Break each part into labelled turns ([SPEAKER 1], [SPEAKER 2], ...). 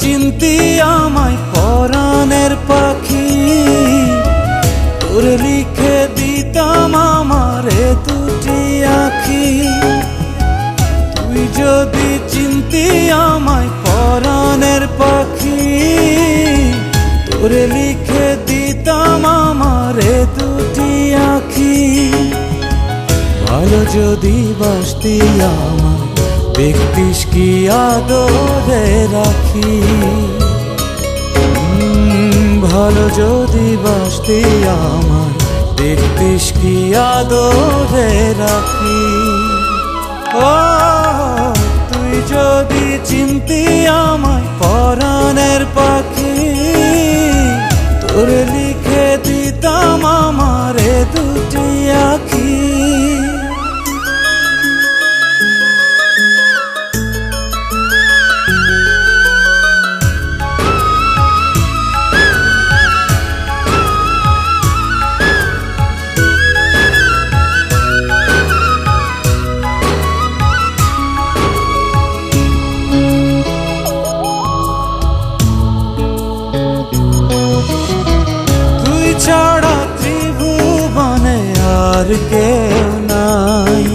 [SPEAKER 1] চিনতি আমায় পরাণের পাখি, তোর লিখে দিতাম আমারে দুটি আঁখি। তুই যদি চিনতি আমায় পরাণের পাখি, তোর লিখে দিতাম আমারে দুটি আঁখি। ভালো যদি বাসতি আমায়, দেখতিস কি আদরে রাখি। ভালো যদি বাসতি আমায়, দেখতিস কি আদরে রাখি। ও তুই যদি চিনতি আমায় পরাণের পাখি, তোর লিখে দিতাম আমারে দুটি আঁখি। ছাড়া ত্রিভুবনে আর কেউ নাই,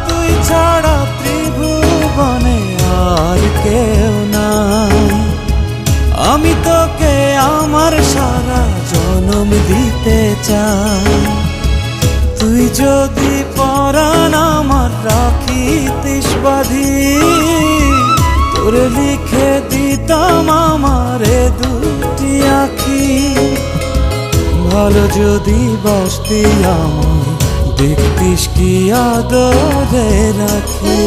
[SPEAKER 1] তুই ছাড়া ত্রিভুবনে আর কেউ নাই। আমি তোকে আমার সারা জনম দিতে চাই। তুই যদি পরাণ আমার রাখিতিস বাঁধি, তোর লিখে দিতাম আমারে দুটি আঁখি। ভালো যদি বাসতি আমায়, দেখতিস কি আদরে রাখি।